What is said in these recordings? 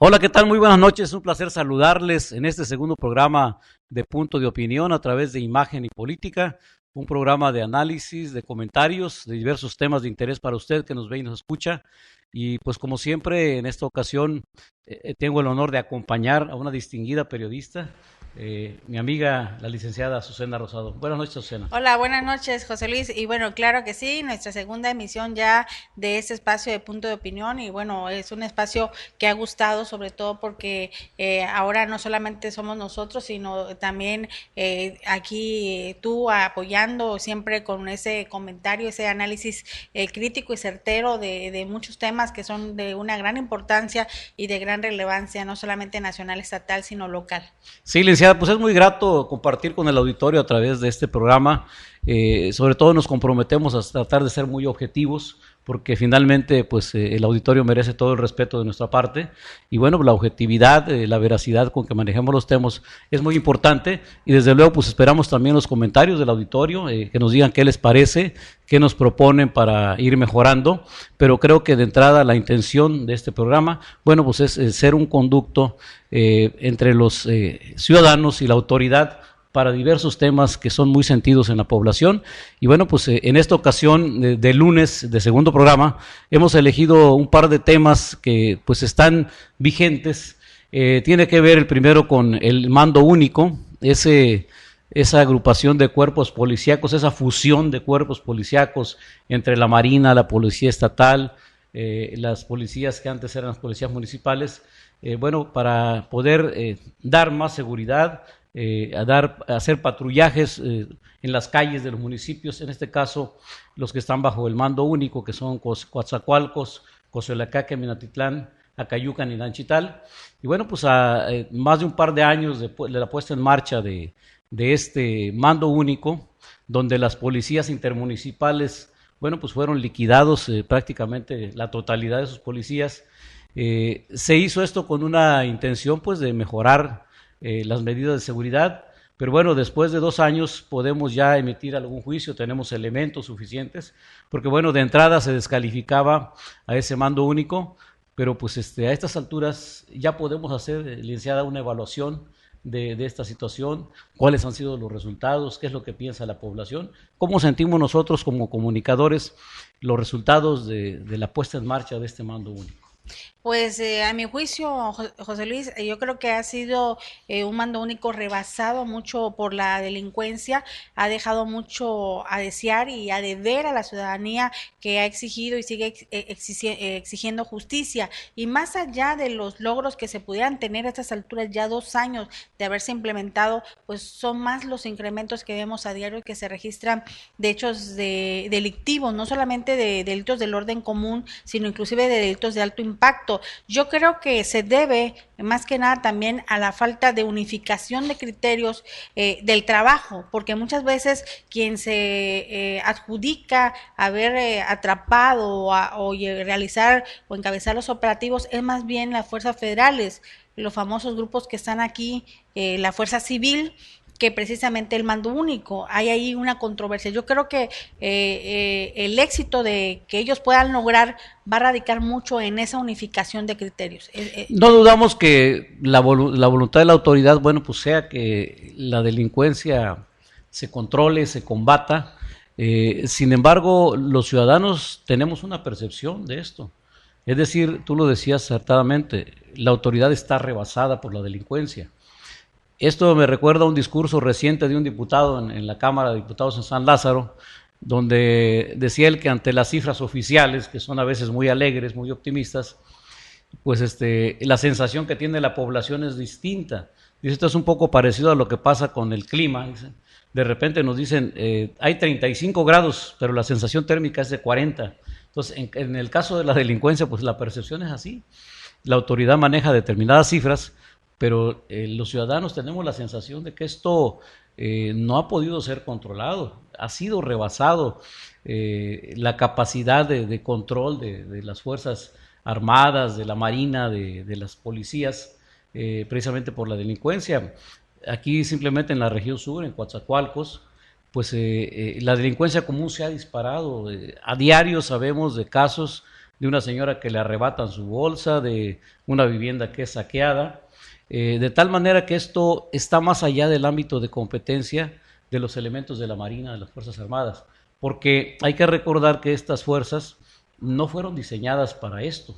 Hola, ¿qué tal? Muy buenas noches. Es un placer saludarles en este segundo programa de Punto de Opinión a través de Imagen y Política, un programa de análisis, de comentarios, de diversos temas de interés para usted que nos ve y nos escucha. Y pues como siempre, en esta ocasión tengo el honor de acompañar a una distinguida periodista, mi amiga, la licenciada Azucena Rosado. Buenas noches, Azucena. Hola, buenas noches, José Luis. Y bueno, claro que sí, nuestra segunda emisión ya de este espacio de punto de opinión. Y bueno, es un espacio que ha gustado, sobre todo porque ahora no solamente somos nosotros, sino también aquí tú apoyando siempre con ese comentario, ese análisis crítico y certero de muchos temas que son de una gran importancia y de gran relevancia, no solamente nacional, estatal, sino local. Sí, licenciada, pues es muy grato compartir con el auditorio a través de este programa. Sobre todo nos comprometemos a tratar de ser muy objetivos, porque finalmente pues el auditorio merece todo el respeto de nuestra parte. Y bueno, la objetividad, la veracidad con que manejemos los temas es muy importante. Y desde luego pues esperamos también los comentarios del auditorio, que nos digan qué les parece, qué nos proponen para ir mejorando. Pero creo que de entrada la intención de este programa, bueno, pues es ser un conducto entre los ciudadanos y la autoridad para diversos temas que son muy sentidos en la población. Y bueno, pues en esta ocasión de lunes de segundo programa hemos elegido un par de temas que pues están vigentes. Tiene que ver el primero con el mando único, esa agrupación de cuerpos policíacos, esa fusión de cuerpos policíacos entre la Marina, la Policía Estatal, las policías que antes eran las policías municipales, bueno, para poder dar más seguridad, a hacer patrullajes en las calles de los municipios, en este caso los que están bajo el mando único, que son Coatzacoalcos, Cozoleacaque, Minatitlán, Acayucan y Lanchital. Y bueno, pues a más de un par de años de la puesta en marcha de este mando único, donde las policías intermunicipales, bueno, pues fueron liquidados prácticamente la totalidad de sus policías. Se hizo esto con una intención pues de mejorar las medidas de seguridad, pero bueno, después de 2 años podemos ya emitir algún juicio, tenemos elementos suficientes, porque bueno, de entrada se descalificaba a ese mando único, pero pues a estas alturas ya podemos hacer, licenciada, una evaluación de esta situación, cuáles han sido los resultados, qué es lo que piensa la población, cómo sentimos nosotros como comunicadores los resultados de la puesta en marcha de este mando único. Pues a mi juicio, José Luis, yo creo que ha sido un mando único rebasado mucho por la delincuencia, ha dejado mucho a desear y a deber a la ciudadanía que ha exigido y sigue exigiendo justicia. Y más allá de los logros que se pudieran tener a estas alturas, ya 2 años de haberse implementado, pues son más los incrementos que vemos a diario que se registran de hechos delictivos, no solamente de delitos del orden común, sino inclusive de delitos de alto impacto. Yo creo que se debe más que nada también a la falta de unificación de criterios del trabajo, porque muchas veces quien se adjudica haber atrapado o realizar o encabezar los operativos es más bien las fuerzas federales, los famosos grupos que están aquí, la fuerza civil, que precisamente el mando único. Hay ahí una controversia. Yo creo que el éxito de que ellos puedan lograr va a radicar mucho en esa unificación de criterios. No dudamos que la voluntad de la autoridad, bueno, pues sea que la delincuencia se controle, se combata. Sin embargo, los ciudadanos tenemos una percepción de esto. Es decir, tú lo decías acertadamente, la autoridad está rebasada por la delincuencia. Esto me recuerda a un discurso reciente de un diputado en la Cámara de Diputados en San Lázaro, donde decía él que ante las cifras oficiales, que son a veces muy alegres, muy optimistas, pues la sensación que tiene la población es distinta. Dice, esto es un poco parecido a lo que pasa con el clima. Dice, de repente nos dicen, hay 35 grados, pero la sensación térmica es de 40. Entonces, en el caso de la delincuencia, pues la percepción es así. La autoridad maneja determinadas cifras, pero los ciudadanos tenemos la sensación de que esto no ha podido ser controlado, ha sido rebasado la capacidad de control de las fuerzas armadas, de la marina, de las policías, precisamente por la delincuencia. Aquí simplemente en la región sur, en Coatzacoalcos, pues la delincuencia común se ha disparado. A diario sabemos de casos de una señora que le arrebatan su bolsa, de una vivienda que es saqueada, de tal manera que esto está más allá del ámbito de competencia de los elementos de la Marina, de las Fuerzas Armadas, porque hay que recordar que estas fuerzas no fueron diseñadas para esto.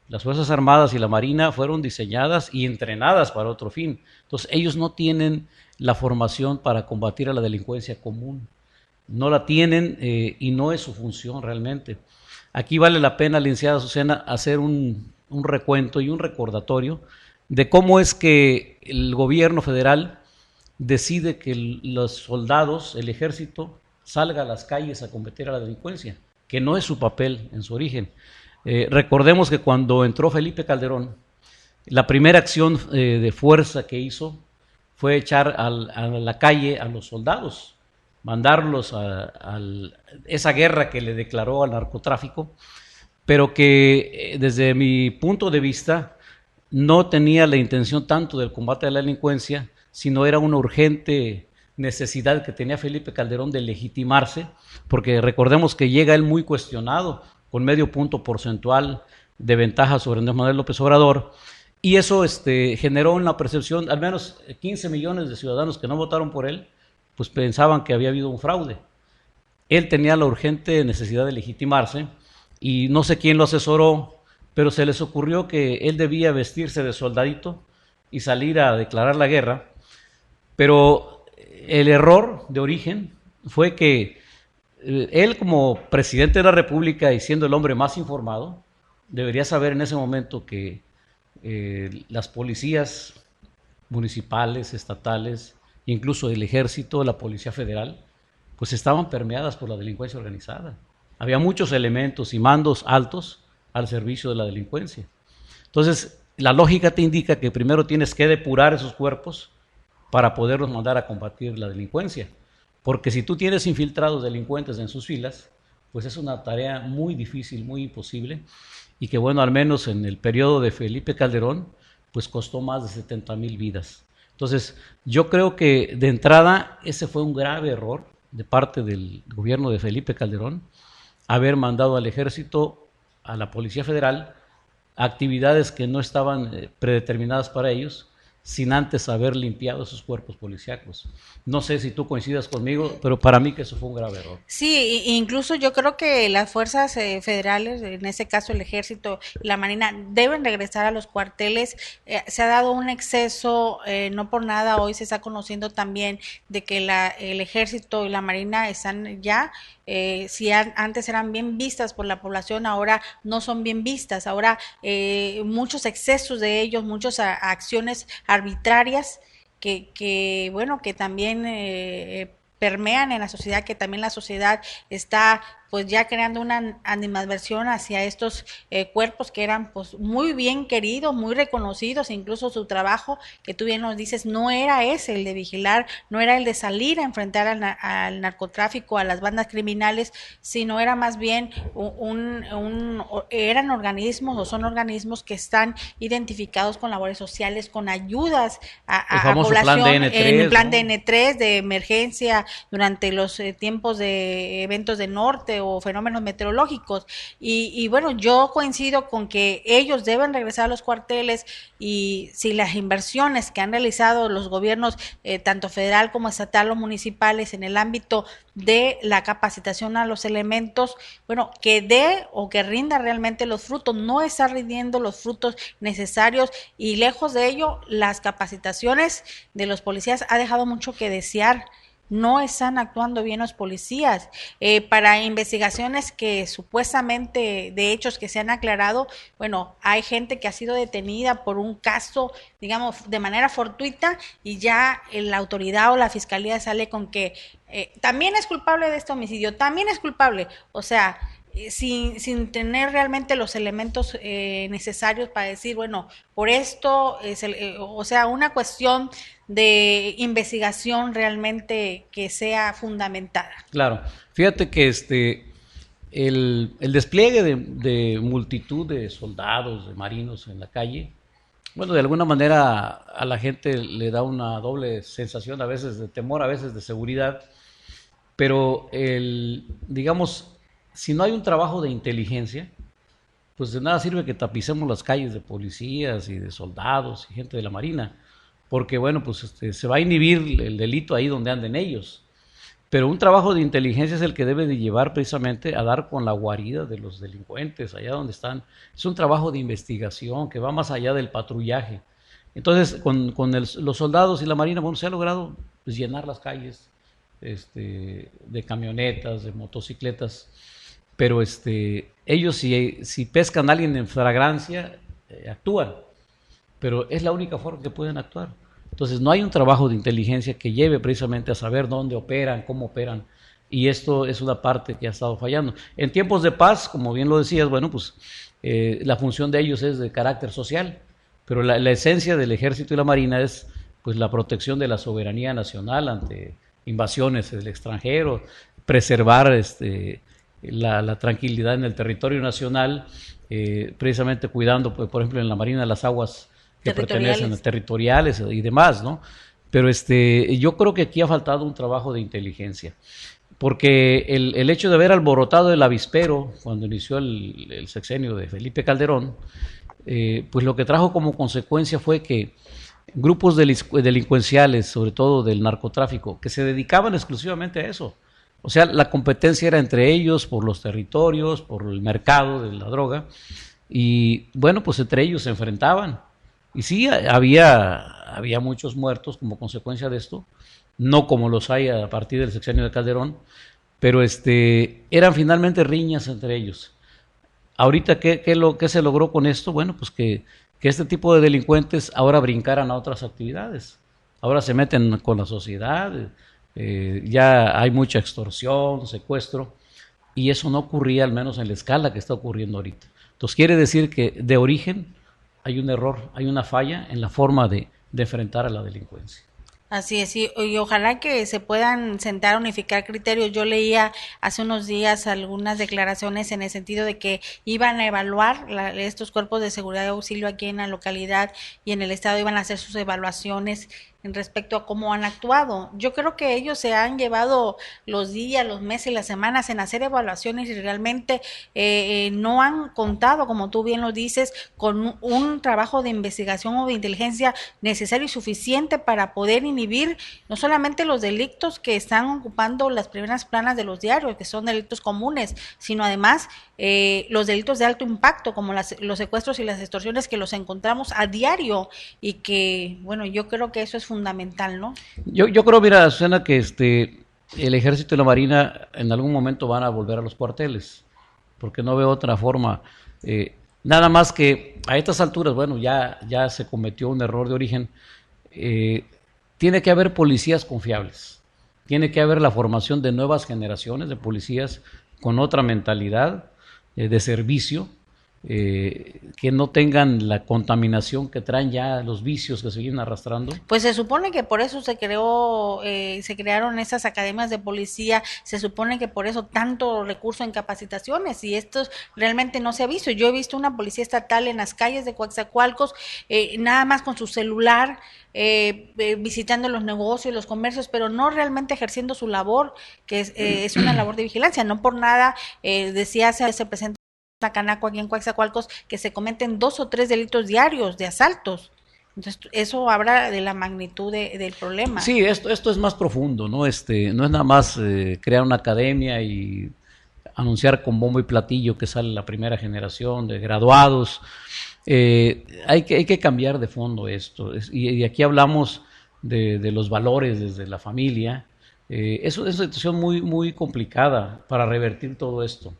Las Fuerzas Armadas y la Marina fueron diseñadas y entrenadas para otro fin. Entonces, ellos no tienen la formación para combatir a la delincuencia común. No la tienen y no es su función realmente. Aquí vale la pena, licenciada Azucena, hacer un recuento y un recordatorio de cómo es que el gobierno federal decide que los soldados, el ejército, salga a las calles a combatir a la delincuencia, que no es su papel en su origen. Recordemos que cuando entró Felipe Calderón, la primera acción de fuerza que hizo fue echar a la calle a los soldados, mandarlos a esa guerra que le declaró al narcotráfico, pero que desde mi punto de vista no tenía la intención tanto del combate a la delincuencia, sino era una urgente necesidad que tenía Felipe Calderón de legitimarse, porque recordemos que llega él muy cuestionado, con medio punto porcentual de ventaja sobre Andrés Manuel López Obrador, y eso generó una percepción, al menos 15 millones de ciudadanos que no votaron por él, pues pensaban que había habido un fraude. Él tenía la urgente necesidad de legitimarse, y no sé quién lo asesoró, pero se les ocurrió que él debía vestirse de soldadito y salir a declarar la guerra, pero el error de origen fue que él, como presidente de la República y siendo el hombre más informado, debería saber en ese momento que las policías municipales, estatales, incluso el ejército, la policía federal, pues estaban permeadas por la delincuencia organizada. Había muchos elementos y mandos altos al servicio de la delincuencia. Entonces, la lógica te indica que primero tienes que depurar esos cuerpos para poderlos mandar a combatir la delincuencia. Porque si tú tienes infiltrados delincuentes en sus filas, pues es una tarea muy difícil, muy imposible, y que bueno, al menos en el periodo de Felipe Calderón, pues costó más de 70,000 vidas. Entonces, yo creo que de entrada ese fue un grave error de parte del gobierno de Felipe Calderón, haber mandado al ejército, a la Policía Federal, actividades que no estaban predeterminadas para ellos, sin antes haber limpiado esos cuerpos policíacos. No sé si tú coincidas conmigo, pero para mí que eso fue un grave error. Sí, incluso yo creo que las fuerzas federales, en este caso el ejército y la marina, deben regresar a los cuarteles. Se ha dado un exceso, no por nada hoy se está conociendo también de que el ejército y la marina están ya, si antes eran bien vistas por la población, ahora no son bien vistas. Ahora muchos excesos de ellos, muchas acciones arbitrarias bueno, que también permean en la sociedad, que también la sociedad está pues ya creando una animadversión hacia estos cuerpos que eran pues muy bien queridos, muy reconocidos, incluso su trabajo, que tú bien nos dices, no era ese el de vigilar, no era el de salir a enfrentar al narcotráfico, a las bandas criminales, sino era más bien eran organismos o son organismos que están identificados con labores sociales, con ayudas a población, plan DN3, en el plan ¿no? DN3 de emergencia durante los tiempos de eventos de norte o fenómenos meteorológicos. Y bueno, yo coincido con que ellos deben regresar a los cuarteles, y si las inversiones que han realizado los gobiernos, tanto federal como estatal o municipales, en el ámbito de la capacitación a los elementos, bueno, que dé o que rinda realmente los frutos, no está rindiendo los frutos necesarios, y lejos de ello, las capacitaciones de los policías ha dejado mucho que desear. No están actuando bien los policías. Para investigaciones que supuestamente de hechos que se han aclarado, bueno, hay gente que ha sido detenida por un caso, digamos, de manera fortuita, y ya la autoridad o la fiscalía sale con que también es culpable de este homicidio, también es culpable. O sea, sin tener realmente los elementos necesarios para decir, bueno, por esto, o sea, una cuestión de investigación realmente que sea fundamentada. Claro, fíjate que el despliegue de multitud de soldados, de marinos en la calle, bueno, de alguna manera a la gente le da una doble sensación, a veces de temor, a veces de seguridad, pero digamos, si no hay un trabajo de inteligencia, pues de nada sirve que tapicemos las calles de policías y de soldados y gente de la Marina, porque bueno, pues se va a inhibir el delito ahí donde anden ellos. Pero un trabajo de inteligencia es el que debe de llevar precisamente a dar con la guarida de los delincuentes, allá donde están. Es un trabajo de investigación que va más allá del patrullaje. Entonces, los soldados y la Marina, bueno, se ha logrado pues, llenar las calles de camionetas, de motocicletas, pero ellos si pescan a alguien en flagrancia, actúan, pero es la única forma que pueden actuar. Entonces no hay un trabajo de inteligencia que lleve precisamente a saber dónde operan, cómo operan, y esto es una parte que ha estado fallando. En tiempos de paz, como bien lo decías, bueno, pues la función de ellos es de carácter social, pero la esencia del ejército y la marina es pues la protección de la soberanía nacional ante invasiones del extranjero, preservar la tranquilidad en el territorio nacional, precisamente cuidando, pues, por ejemplo, en la marina las aguas que pertenecen a territoriales y demás, ¿no? Pero yo creo que aquí ha faltado un trabajo de inteligencia, porque el hecho de haber alborotado el avispero cuando inició el sexenio de Felipe Calderón, pues lo que trajo como consecuencia fue que grupos delincuenciales, sobre todo del narcotráfico, que se dedicaban exclusivamente a eso, o sea, la competencia era entre ellos por los territorios, por el mercado de la droga, y bueno, pues entre ellos se enfrentaban. Y sí, había muchos muertos como consecuencia de esto, no como los hay a partir del sexenio de Calderón, pero eran finalmente riñas entre ellos. Ahorita, ¿qué se logró con esto? Bueno, pues que este tipo de delincuentes ahora brincaran a otras actividades. Ahora se meten con la sociedad, ya hay mucha extorsión, secuestro, y eso no ocurría al menos en la escala que está ocurriendo ahorita. Entonces quiere decir que de origen hay un error, hay una falla en la forma de enfrentar a la delincuencia. Así es, y ojalá que se puedan sentar a unificar criterios. Yo leía hace unos días algunas declaraciones en el sentido de que iban a evaluar estos cuerpos de seguridad y auxilio aquí en la localidad y en el estado, iban a hacer sus evaluaciones en respecto a cómo han actuado. Yo creo que ellos se han llevado los días, los meses y las semanas en hacer evaluaciones y realmente no han contado, como tú bien lo dices, con un trabajo de investigación o de inteligencia necesario y suficiente para poder inhibir no solamente los delitos que están ocupando las primeras planas de los diarios, que son delitos comunes, sino además los delitos de alto impacto, como los secuestros y las extorsiones que los encontramos a diario y que, bueno, yo creo que eso es fundamental, ¿no? Yo creo, mira, Susana, que el ejército y la marina en algún momento van a volver a los cuarteles, porque no veo otra forma. Nada más que a estas alturas, bueno, ya se cometió un error de origen. Tiene que haber policías confiables, tiene que haber la formación de nuevas generaciones de policías con otra mentalidad de servicio, que no tengan la contaminación que traen ya los vicios que se vienen arrastrando. Pues se supone que por eso se crearon esas academias de policía, se supone que por eso tanto recurso en capacitaciones, y esto realmente no se ha visto. Yo he visto una policía estatal en las calles de Coatzacoalcos, nada más con su celular, visitando los negocios, los comercios, pero no realmente ejerciendo su labor, que es una labor de vigilancia. No por nada decía se presenta a Canaco aquí en Coatzacoalcos que se cometen 2 o 3 delitos diarios de asaltos. Entonces eso habla de la magnitud del problema. Sí, esto es más profundo, ¿no? No es nada más crear una academia y anunciar con bombo y platillo que sale la primera generación de graduados. Hay que cambiar de fondo esto. Y aquí hablamos de los valores desde la familia. Es una situación muy, muy complicada para revertir todo esto.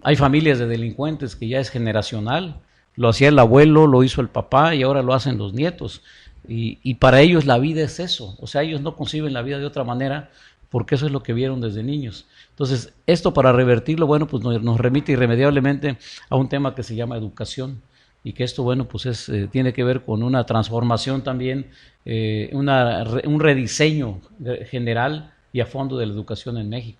Hay familias de delincuentes que ya es generacional, lo hacía el abuelo, lo hizo el papá y ahora lo hacen los nietos. Y para ellos la vida es eso, o sea, ellos no conciben la vida de otra manera porque eso es lo que vieron desde niños. Entonces, esto para revertirlo, bueno, pues nos remite irremediablemente a un tema que se llama educación y que esto, bueno, pues tiene que ver con una transformación también, un rediseño general y a fondo de la educación en México.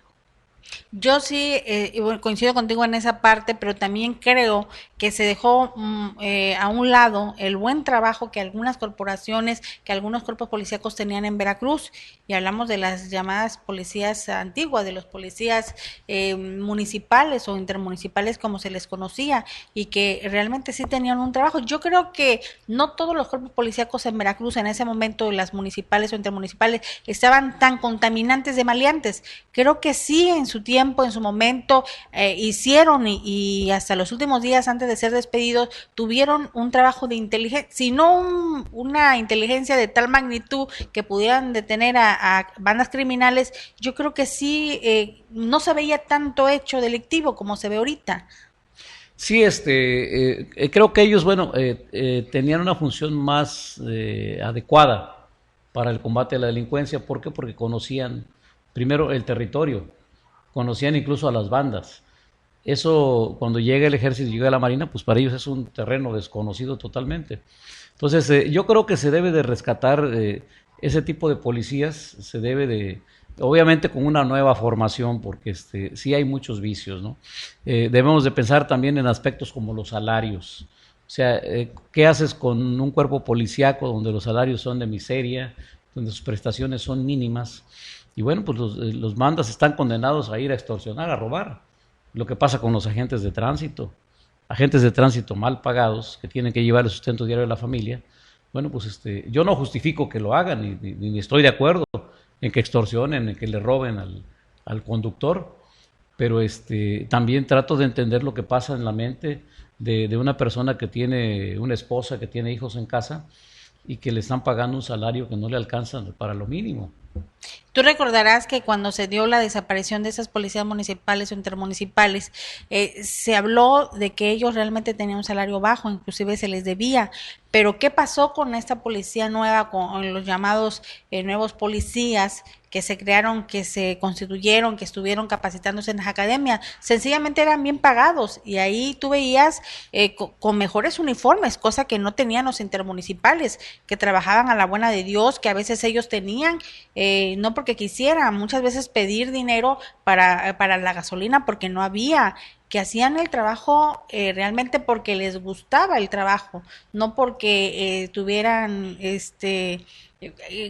Yo sí y bueno, coincido contigo en esa parte, pero también creo que se dejó a un lado el buen trabajo que algunas corporaciones, que algunos cuerpos policíacos tenían en Veracruz, y hablamos de las llamadas policías antiguas, de los policías municipales o intermunicipales como se les conocía, y que realmente sí tenían un trabajo. Yo creo que no todos los cuerpos policíacos en Veracruz en ese momento, las municipales o intermunicipales, estaban tan contaminantes de maleantes. Creo que sí en su tiempo, en su momento, hicieron y hasta los últimos días antes de ser despedidos tuvieron un trabajo de inteligencia, si no una inteligencia de tal magnitud que pudieran detener a bandas criminales. Yo creo que sí, no se veía tanto hecho delictivo como se ve ahorita. Sí, creo que ellos, bueno, tenían una función más adecuada para el combate a la delincuencia. ¿Por qué? Porque conocían primero el territorio, conocían incluso a las bandas. Eso, cuando llega el ejército y llega la marina, pues para ellos es un terreno desconocido totalmente. Entonces, yo creo que se debe de rescatar ese tipo de policías, se debe de, obviamente con una nueva formación, porque sí hay muchos vicios, ¿no? Debemos de pensar también en aspectos como los salarios. O sea, ¿qué haces con un cuerpo policíaco donde los salarios son de miseria, donde sus prestaciones son mínimas? Y bueno, pues los mandas están condenados a ir a extorsionar, a robar. Lo que pasa con los agentes de tránsito mal pagados, que tienen que llevar el sustento diario de la familia. Bueno, pues yo no justifico que lo hagan, ni estoy de acuerdo en que extorsionen, en que le roben al conductor, pero también trato de entender lo que pasa en la mente de una persona que tiene una esposa, que tiene hijos en casa y que le están pagando un salario que no le alcanza para lo mínimo. Tú recordarás que cuando se dio la desaparición de esas policías municipales o intermunicipales, se habló de que ellos realmente tenían un salario bajo, inclusive se les debía. Pero ¿qué pasó con esta policía nueva, con los llamados nuevos policías que se crearon, que se constituyeron, que estuvieron capacitándose en las academias? Sencillamente eran bien pagados y ahí tú veías con mejores uniformes, cosa que no tenían los intermunicipales, que trabajaban a la buena de Dios, que a veces ellos tenían, no porque quisieran, muchas veces pedir dinero para la gasolina porque no había, que hacían el trabajo realmente porque les gustaba el trabajo, no porque tuvieran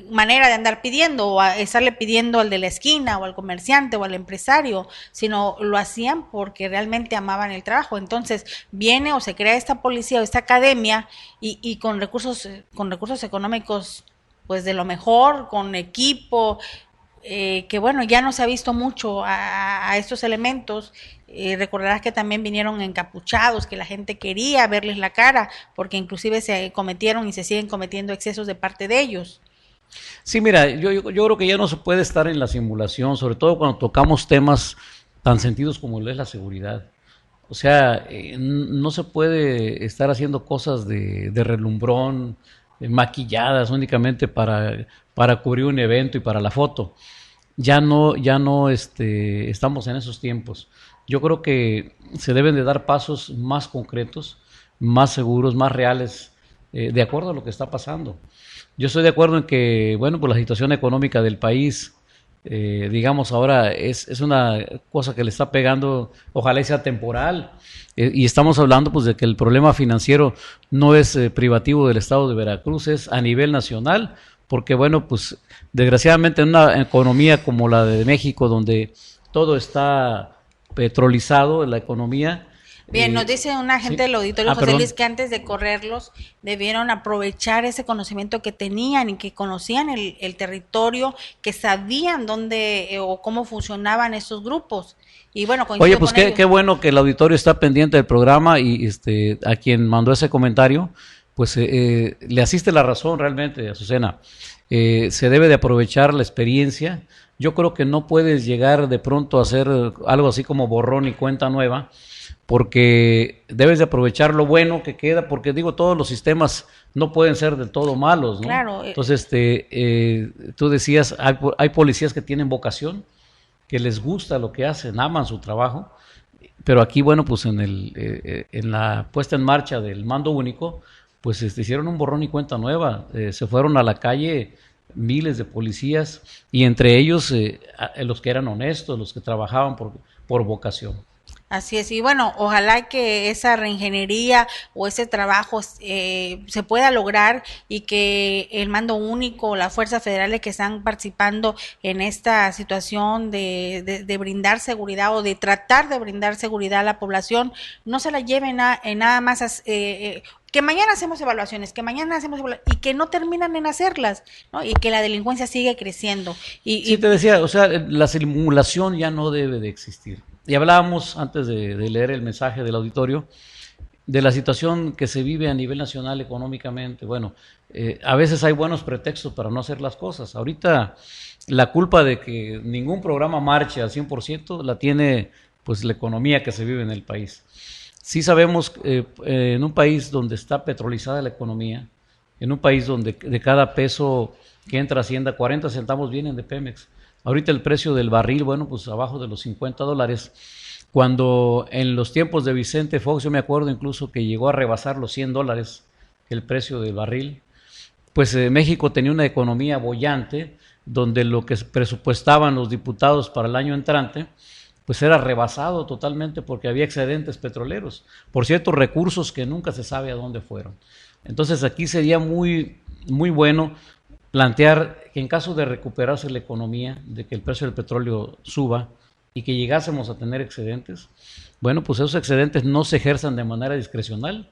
manera de andar pidiendo o estarle pidiendo al de la esquina o al comerciante o al empresario, sino lo hacían porque realmente amaban el trabajo. Entonces viene o se crea esta policía o esta academia y con recursos económicos pues de lo mejor, con equipo, que bueno, ya no se ha visto mucho a estos elementos. Recordarás que también vinieron encapuchados, que la gente quería verles la cara, porque inclusive se cometieron y se siguen cometiendo excesos de parte de ellos. Sí, mira, yo creo que ya no se puede estar en la simulación, sobre todo cuando tocamos temas tan sentidos como lo es la seguridad. O sea, no se puede estar haciendo cosas de relumbrón, maquilladas únicamente para cubrir un evento y para la foto. Ya no estamos en esos tiempos. Yo creo que se deben de dar pasos más concretos, más seguros, más reales, de acuerdo a lo que está pasando. Yo estoy de acuerdo en que, bueno, pues la situación económica del país, digamos, ahora es una cosa que le está pegando, ojalá y sea temporal, y estamos hablando pues de que el problema financiero no es privativo del estado de Veracruz, es a nivel nacional, porque bueno, pues desgraciadamente en una economía como la de México, donde todo está petrolizado, la economía. Bien, nos dice un agente Sí. del auditorio, José Perdón. Luis, que antes de correrlos debieron aprovechar ese conocimiento que tenían y que conocían el territorio, que sabían dónde o cómo funcionaban esos grupos. Y bueno, Oye, coincido pues con ellos. qué bueno que el auditorio está pendiente del programa y a quien mandó ese comentario, pues le asiste la razón realmente, Azucena. Se debe de aprovechar la experiencia. Yo creo que no puedes llegar de pronto a hacer algo así como borrón y cuenta nueva, porque debes de aprovechar lo bueno que queda, porque digo, todos los sistemas no pueden ser del todo malos, ¿no? Claro, Entonces, tú decías, hay policías que tienen vocación, que les gusta lo que hacen, aman su trabajo, pero aquí, bueno, pues en la puesta en marcha del mando único, pues hicieron un borrón y cuenta nueva, se fueron a la calle miles de policías, y entre ellos los que eran honestos, los que trabajaban por vocación. Así es, y bueno, ojalá que esa reingeniería o ese trabajo se pueda lograr y que el mando único, las fuerzas federales que están participando en esta situación de brindar seguridad o de tratar de brindar seguridad a la población, no se la lleven en nada más que mañana hacemos evaluaciones, y que no terminan en hacerlas, ¿no? Y que la delincuencia sigue creciendo. Sí, te decía, o sea, la simulación ya no debe de existir. Y hablábamos, antes de leer el mensaje del auditorio, de la situación que se vive a nivel nacional económicamente. Bueno, a veces hay buenos pretextos para no hacer las cosas. Ahorita la culpa de que ningún programa marche al 100% la tiene pues la economía que se vive en el país. Sí sabemos en un país donde está petrolizada la economía, en un país donde de cada peso que entra a Hacienda, 40 centavos vienen de Pemex. Ahorita el precio del barril, bueno, pues abajo de los $50, cuando en los tiempos de Vicente Fox, yo me acuerdo incluso que llegó a rebasar los $100 el precio del barril, pues México tenía una economía boyante, donde lo que presupuestaban los diputados para el año entrante, pues era rebasado totalmente porque había excedentes petroleros, por ciertos recursos que nunca se sabe a dónde fueron. Entonces aquí sería muy, muy bueno plantear que en caso de recuperarse la economía, de que el precio del petróleo suba y que llegásemos a tener excedentes, bueno, pues esos excedentes no se ejerzan de manera discrecional,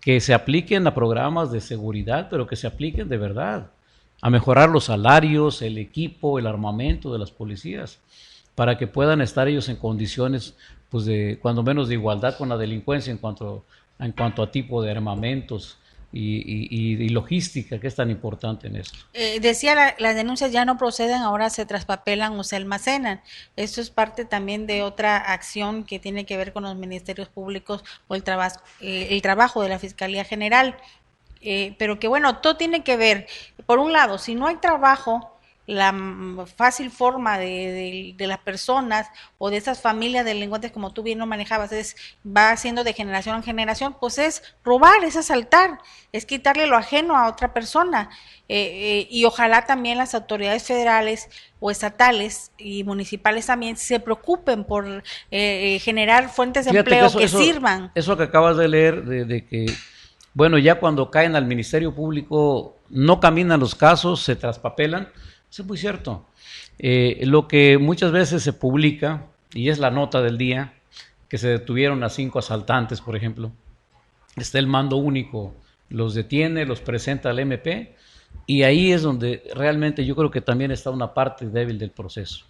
que se apliquen a programas de seguridad, pero que se apliquen de verdad, a mejorar los salarios, el equipo, el armamento de las policías, para que puedan estar ellos en condiciones, pues de cuando menos de igualdad con la delincuencia en cuanto a tipo de armamentos y logística, que es tan importante en esto. Decía, las denuncias ya no proceden, ahora se traspapelan o se almacenan. Esto es parte también de otra acción que tiene que ver con los ministerios públicos o el trabajo de la Fiscalía General. Pero que bueno, todo tiene que ver, por un lado, si no hay trabajo, la fácil forma de las personas o de esas familias delincuentes, como tú bien lo manejabas, va haciendo de generación en generación, pues es robar, es asaltar, es quitarle lo ajeno a otra persona. Y ojalá también las autoridades federales o estatales y municipales también se preocupen por generar fuentes de empleo que sirvan. Eso que acabas de leer, de que, bueno, ya cuando caen al Ministerio Público no caminan los casos, se traspapelan. Eso es muy cierto. Lo que muchas veces se publica, y es la nota del día, que se detuvieron a 5 asaltantes, por ejemplo, está el mando único, los detiene, los presenta al MP, y ahí es donde realmente yo creo que también está una parte débil del proceso.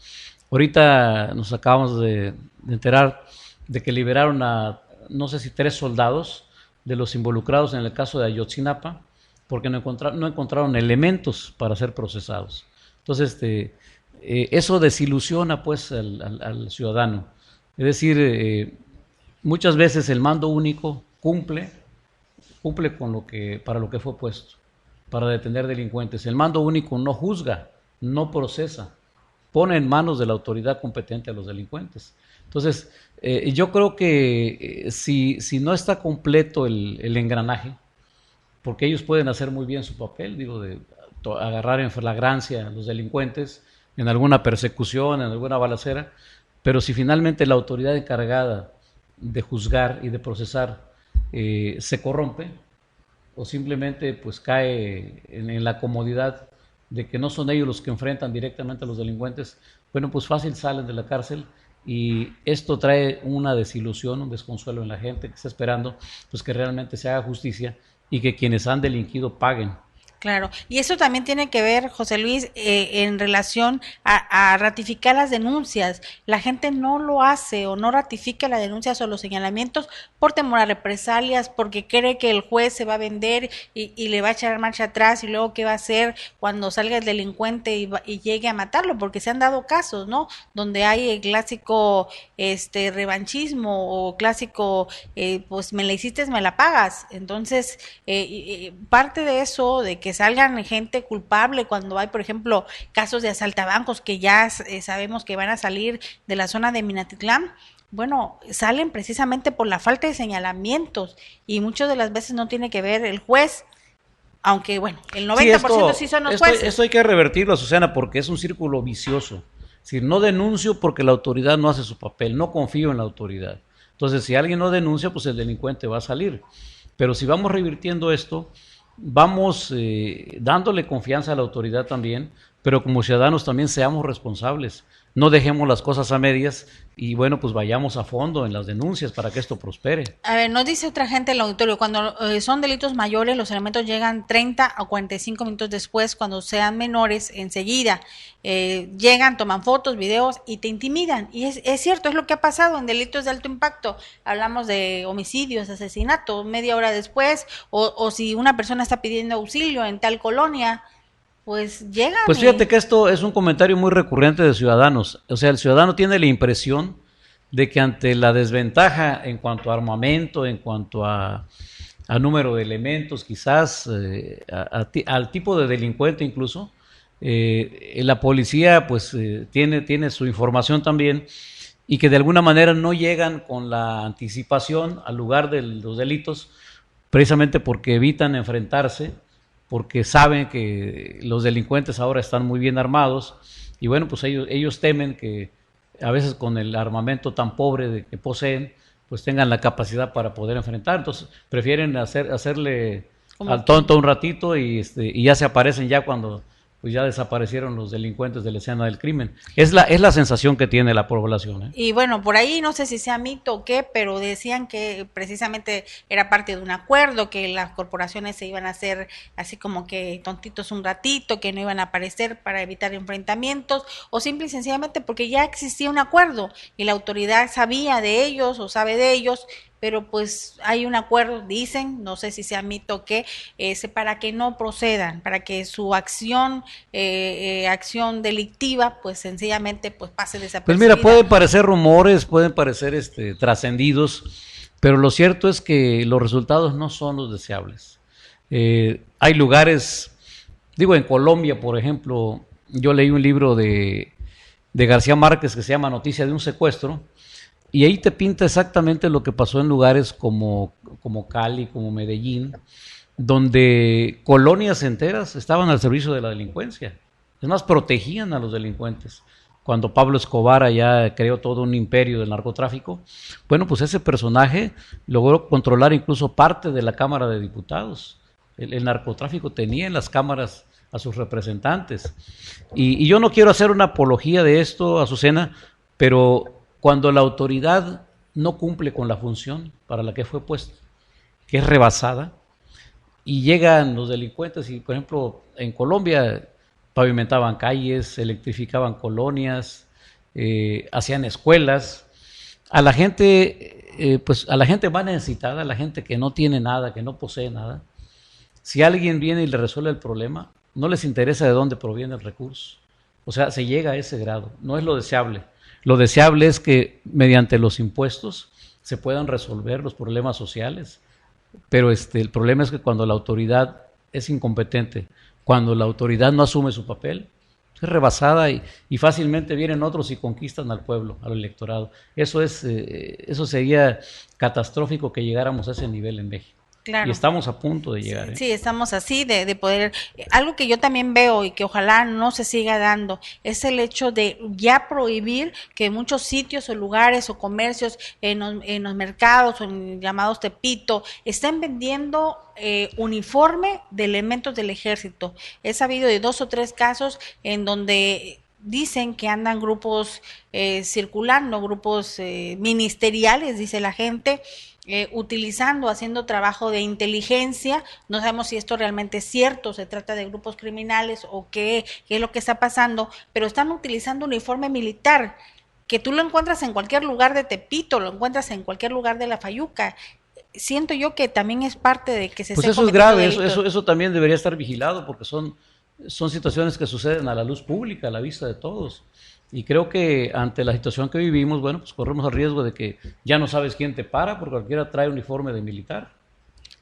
Ahorita nos acabamos de enterar de que liberaron a, no sé si 3 soldados de los involucrados en el caso de Ayotzinapa, porque no encontraron elementos para ser procesados. Entonces, eso desilusiona pues al ciudadano. Es decir, muchas veces el mando único cumple con para lo que fue puesto, para detener delincuentes. El mando único no juzga, no procesa, pone en manos de la autoridad competente a los delincuentes. Entonces, yo creo que si no está completo el engranaje, porque ellos pueden hacer muy bien su papel, digo, de agarrar en flagrancia a los delincuentes en alguna persecución, en alguna balacera, pero si finalmente la autoridad encargada de juzgar y de procesar se corrompe o simplemente pues cae en la comodidad de que no son ellos los que enfrentan directamente a los delincuentes, bueno, pues fácil salen de la cárcel, y esto trae una desilusión, un desconsuelo en la gente que está esperando pues que realmente se haga justicia y que quienes han delinquido paguen. Claro, y eso también tiene que ver, José Luis, en relación a ratificar las denuncias. La gente no lo hace o no ratifica las denuncias o los señalamientos por temor a represalias, porque cree que el juez se va a vender y le va a echar marcha atrás, y luego qué va a hacer cuando salga el delincuente y llegue a matarlo, porque se han dado casos, ¿no? Donde hay el clásico revanchismo o clásico, pues me la hiciste, me la pagas. Entonces, parte de eso, de que salgan gente culpable cuando hay, por ejemplo, casos de asaltabancos que ya sabemos que van a salir de la zona de Minatitlán, bueno, salen precisamente por la falta de señalamientos, y muchas de las veces no tiene que ver el juez, aunque bueno, el 90% sí son los jueces. Esto hay que revertirlo, Azucena, porque es un círculo vicioso. Es decir, no denuncio porque la autoridad no hace su papel, no confío en la autoridad. Entonces, si alguien no denuncia, pues el delincuente va a salir. Pero si vamos revirtiendo esto, vamos dándole confianza a la autoridad también, pero como ciudadanos también seamos responsables. No dejemos las cosas a medias y bueno, pues vayamos a fondo en las denuncias para que esto prospere. A ver, nos dice otra gente en el auditorio, cuando son delitos mayores, los elementos llegan 30 a 45 minutos después, cuando sean menores, enseguida. Llegan, toman fotos, videos y te intimidan. Y es cierto, es lo que ha pasado en delitos de alto impacto. Hablamos de homicidios, asesinatos, media hora después, o si una persona está pidiendo auxilio en tal colonia, pues llegan. Pues fíjate que esto es un comentario muy recurrente de ciudadanos. O sea, el ciudadano tiene la impresión de que ante la desventaja en cuanto a armamento, en cuanto a número de elementos, quizás al tipo de delincuente incluso, la policía pues tiene su información también y que de alguna manera no llegan con la anticipación al lugar de los delitos, precisamente porque evitan enfrentarse, porque saben que los delincuentes ahora están muy bien armados y bueno, pues ellos temen que a veces con el armamento tan pobre que poseen, pues tengan la capacidad para poder enfrentar. Entonces prefieren hacerle al tonto un ratito y ya se aparecen ya cuando pues ya desaparecieron los delincuentes de la escena del crimen. Es la sensación que tiene la población, ¿eh? Y bueno, por ahí no sé si sea mito o qué, pero decían que precisamente era parte de un acuerdo, que las corporaciones se iban a hacer así como que tontitos un ratito, que no iban a aparecer para evitar enfrentamientos, o simple y sencillamente porque ya existía un acuerdo y la autoridad sabía de ellos o sabe de ellos, pero pues hay un acuerdo, dicen, no sé si sea mito o qué, para que no procedan, para que su acción delictiva, pues sencillamente pues pase desapercibida. Pues mira, pueden parecer rumores, pueden parecer trascendidos, pero lo cierto es que los resultados no son los deseables. Hay lugares, en Colombia, por ejemplo, yo leí un libro de García Márquez que se llama Noticia de un secuestro, y ahí te pinta exactamente lo que pasó en lugares como Cali, como Medellín, donde colonias enteras estaban al servicio de la delincuencia. Es más, protegían a los delincuentes. Cuando Pablo Escobar allá creó todo un imperio del narcotráfico, bueno, pues ese personaje logró controlar incluso parte de la Cámara de Diputados. El narcotráfico tenía en las cámaras a sus representantes. Y yo no quiero hacer una apología de esto, Azucena, pero cuando la autoridad no cumple con la función para la que fue puesta, que es rebasada, y llegan los delincuentes y, por ejemplo, en Colombia pavimentaban calles, electrificaban colonias, hacían escuelas, a la gente más necesitada, a la gente que no tiene nada, que no posee nada, si alguien viene y le resuelve el problema, no les interesa de dónde proviene el recurso. O sea, se llega a ese grado, no es lo deseable. Lo deseable es que mediante los impuestos se puedan resolver los problemas sociales, pero el problema es que cuando la autoridad es incompetente, cuando la autoridad no asume su papel, es rebasada y fácilmente vienen otros y conquistan al pueblo, al electorado. Eso sería catastrófico que llegáramos a ese nivel en México. Claro. Y estamos a punto de llegar. Sí, estamos así de poder. Algo que yo también veo y que ojalá no se siga dando es el hecho de ya prohibir que muchos sitios o lugares o comercios en los mercados o en llamados Tepito estén vendiendo uniforme de elementos del ejército. He sabido de 2 o 3 casos en donde dicen que andan grupos circulando, grupos ministeriales, dice la gente, haciendo trabajo de inteligencia. No sabemos si esto realmente es cierto, se trata de grupos criminales o qué es lo que está pasando, pero están utilizando uniforme militar, que tú lo encuentras en cualquier lugar de Tepito, lo encuentras en cualquier lugar de La Fayuca. Siento yo que también es parte de que se pues eso es grave, eso también debería estar vigilado, porque son situaciones que suceden a la luz pública, a la vista de todos. Y creo que ante la situación que vivimos, bueno, pues corremos el riesgo de que ya no sabes quién te para, porque cualquiera trae uniforme de militar.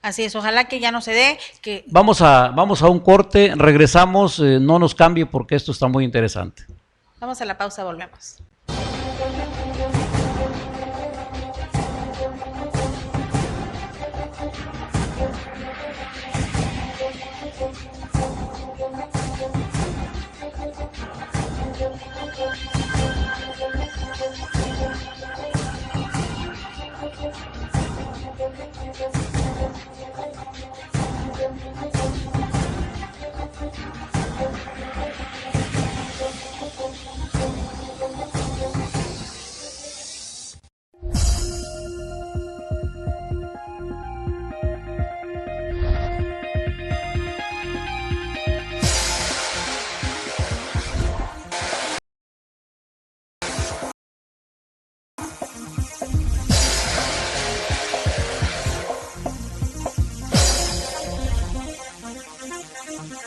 Así es, ojalá que ya no se dé. Vamos a un corte, regresamos, no nos cambie porque esto está muy interesante. Vamos a la pausa, volvemos.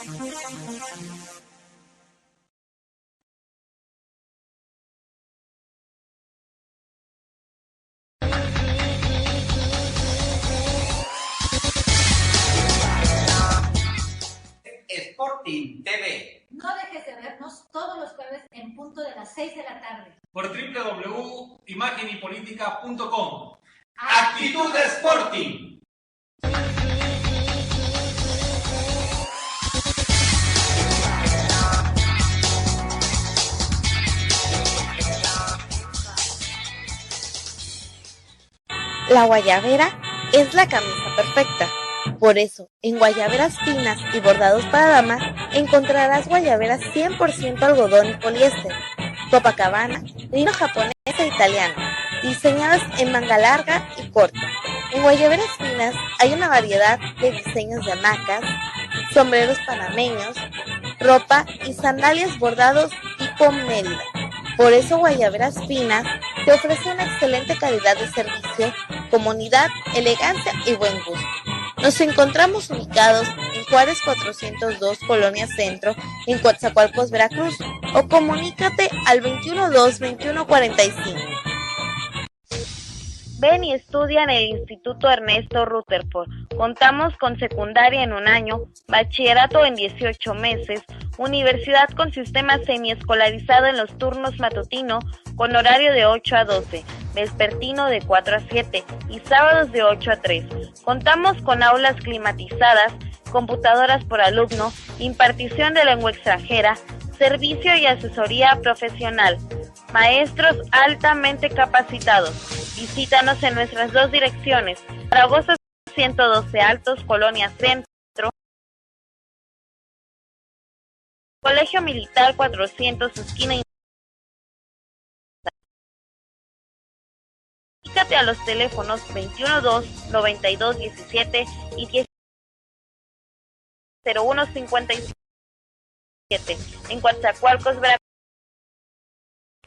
Sporting TV. No dejes de vernos todos los jueves en punto de las 6 de la tarde. Por www.imagenypolitica.com. Actitud Sporting. La guayabera es la camisa perfecta. Por eso, en Guayaberas Finas y Bordados para Damas, encontrarás guayaberas 100% algodón y poliéster, Copacabana, lino japonés e italiano, diseñadas en manga larga y corta. En Guayaberas Finas hay una variedad de diseños de hamacas, sombreros panameños, ropa y sandalias bordados tipo Mérida. Por eso Guayaberas Finas te ofrece una excelente calidad de servicio, comodidad, elegancia y buen gusto. Nos encontramos ubicados en Juárez 402, Colonia Centro, en Coatzacoalcos, Veracruz, o comunícate al 212-2145. Ven y estudia en el Instituto Ernesto Rutherford. Contamos con secundaria en 1 año, bachillerato en 18 meses, universidad con sistema semiescolarizado en los turnos matutino con horario de 8 a 12, vespertino de 4 a 7 y sábados de 8 a 3. Contamos con aulas climatizadas, computadoras por alumno, impartición de lengua extranjera, servicio y asesoría profesional, maestros altamente capacitados. Visítanos en nuestras 2 direcciones, Zaragoza 112 Altos, Colonia Centro, Colegio Militar 400, esquina. Comunícate a los teléfonos 212-9217 y 0157 en Coatzacoalcos, Veracruz,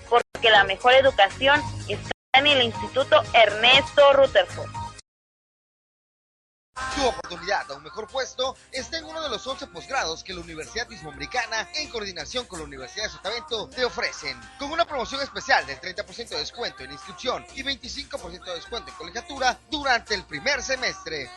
porque la mejor educación está en el Instituto Ernesto Rutherford. Tu oportunidad a un mejor puesto está en uno de los 11 posgrados que la Universidad Hispanoamericana, en coordinación con la Universidad de Sotavento, te ofrecen. Con una promoción especial del 30% de descuento en inscripción y 25% de descuento en colegiatura durante el primer semestre.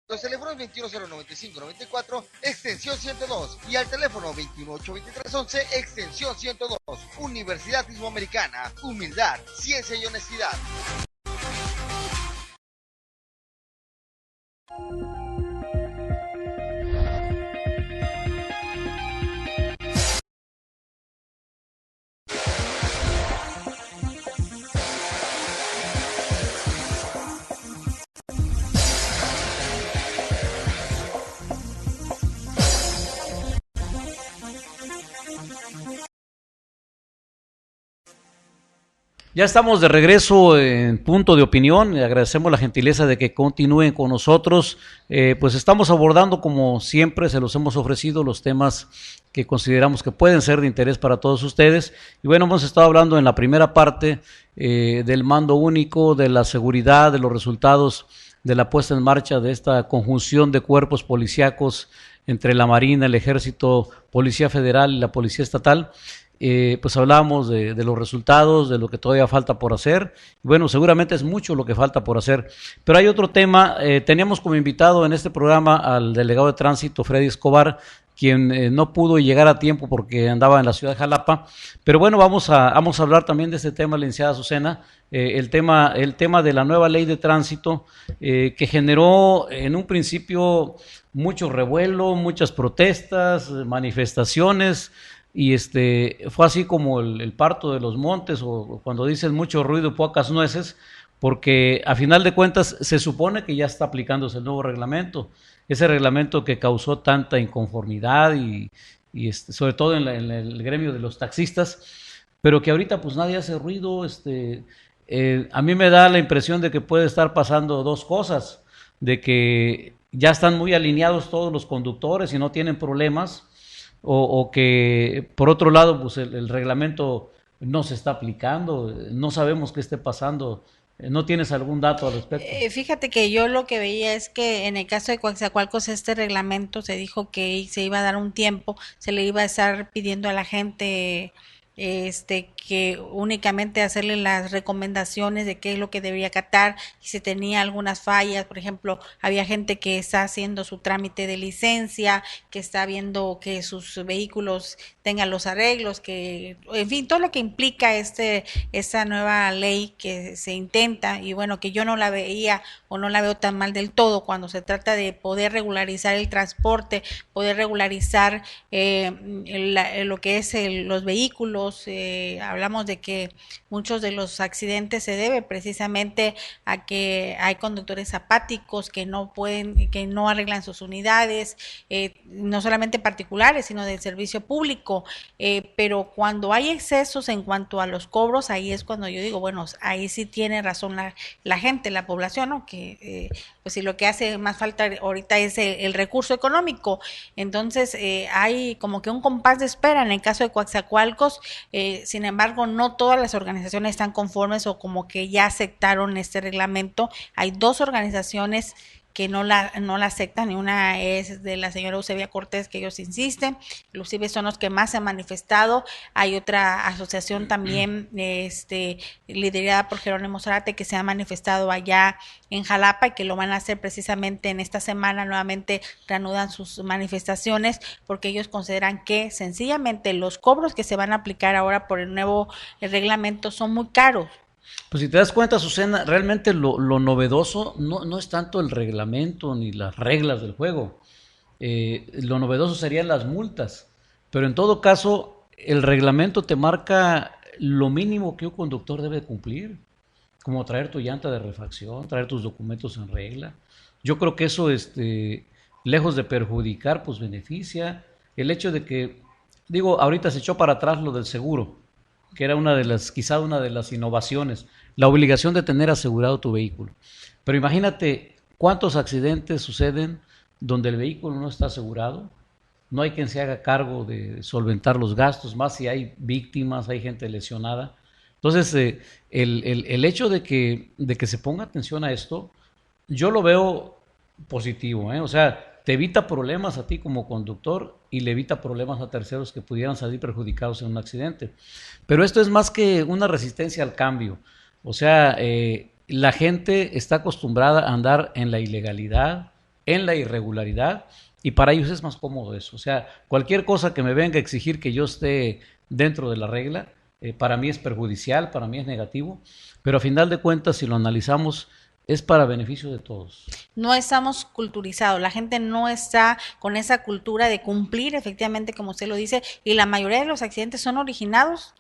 Los teléfonos 2109594, extensión 102, y al teléfono 2182311, extensión 102. Universidad Hispanoamericana, humildad, ciencia y honestidad. Ya estamos de regreso en Punto de Opinión. Le agradecemos la gentileza de que continúen con nosotros. Pues estamos abordando, como siempre, se los hemos ofrecido, los temas que consideramos que pueden ser de interés para todos ustedes. Y bueno, hemos estado hablando en la primera parte del mando único, de la seguridad, de los resultados de la puesta en marcha de esta conjunción de cuerpos policíacos entre la Marina, el Ejército, Policía Federal y la Policía Estatal. Pues hablábamos de los resultados, de lo que todavía falta por hacer. Bueno, seguramente es mucho lo que falta por hacer, pero hay otro tema. Teníamos como invitado en este programa al delegado de tránsito, Freddy Escobar, quien no pudo llegar a tiempo porque andaba en la ciudad de Jalapa, pero bueno, vamos a hablar también de este tema, licenciada Azucena, el tema de la nueva ley de tránsito, que generó en un principio mucho revuelo, muchas protestas, manifestaciones. Y fue así como el parto de los montes, o cuando dicen mucho ruido, pocas nueces, porque a final de cuentas se supone que ya está aplicándose el nuevo reglamento, ese reglamento que causó tanta inconformidad y sobre todo en el gremio de los taxistas, pero que ahorita pues nadie hace ruido. A mí me da la impresión de que puede estar pasando 2 cosas, de que ya están muy alineados todos los conductores y no tienen problemas, o que por otro lado pues el reglamento no se está aplicando, no sabemos qué esté pasando ¿No tienes algún dato al respecto? Fíjate que yo lo que veía es que en el caso de Coatzacoalcos este reglamento se dijo que se iba a dar un tiempo, se le iba a estar pidiendo a la gente que únicamente hacerle las recomendaciones de qué es lo que debería acatar y si tenía algunas fallas, por ejemplo, había gente que está haciendo su trámite de licencia, que está viendo que sus vehículos tengan los arreglos, que, en fin, todo lo que implica esa nueva ley que se intenta, y bueno, que yo no la veía o no la veo tan mal del todo cuando se trata de poder regularizar el transporte, poder regularizar lo que es los vehículos. Hablamos de que muchos de los accidentes se debe precisamente a que hay conductores apáticos que no pueden, que no arreglan sus unidades, no solamente particulares, sino del servicio público, pero cuando hay excesos en cuanto a los cobros, ahí es cuando yo digo, bueno, ahí sí tiene razón la gente, la población, ¿no? Que pues si lo que hace más falta ahorita es el recurso económico, entonces hay como que un compás de espera en el caso de Coatzacoalcos. Sin embargo, no todas las organizaciones están conformes o como que ya aceptaron este reglamento. Hay 2 organizaciones que no la aceptan, y una es de la señora Eusebia Cortés, que ellos insisten, inclusive son los que más se han manifestado. Hay otra asociación también liderada por Jerónimo Zárate, que se ha manifestado allá en Jalapa y que lo van a hacer precisamente en esta semana. Nuevamente reanudan sus manifestaciones porque ellos consideran que sencillamente los cobros que se van a aplicar ahora por el nuevo reglamento son muy caros. Pues si te das cuenta, Susana, realmente lo novedoso no es tanto el reglamento ni las reglas del juego. Lo novedoso serían las multas. Pero en todo caso, el reglamento te marca lo mínimo que un conductor debe cumplir, como traer tu llanta de refacción, traer tus documentos en regla. Yo creo que eso, lejos de perjudicar, pues beneficia. El hecho de que, digo, ahorita se echó para atrás lo del seguro, que era quizá una de las innovaciones, la obligación de tener asegurado tu vehículo. Pero imagínate cuántos accidentes suceden donde el vehículo no está asegurado, no hay quien se haga cargo de solventar los gastos, más si hay víctimas, hay gente lesionada. Entonces, el hecho de que se ponga atención a esto, yo lo veo positivo, O sea, te evita problemas a ti como conductor y le evita problemas a terceros que pudieran salir perjudicados en un accidente. Pero esto es más que una resistencia al cambio. O sea, la gente está acostumbrada a andar en la ilegalidad, en la irregularidad, y para ellos es más cómodo eso. O sea, cualquier cosa que me venga a exigir que yo esté dentro de la regla, para mí es perjudicial, para mí es negativo, pero a final de cuentas, si lo analizamos, es para beneficio de todos. No estamos culturizados, la gente no está con esa cultura de cumplir efectivamente como usted lo dice, y la mayoría de los accidentes son originados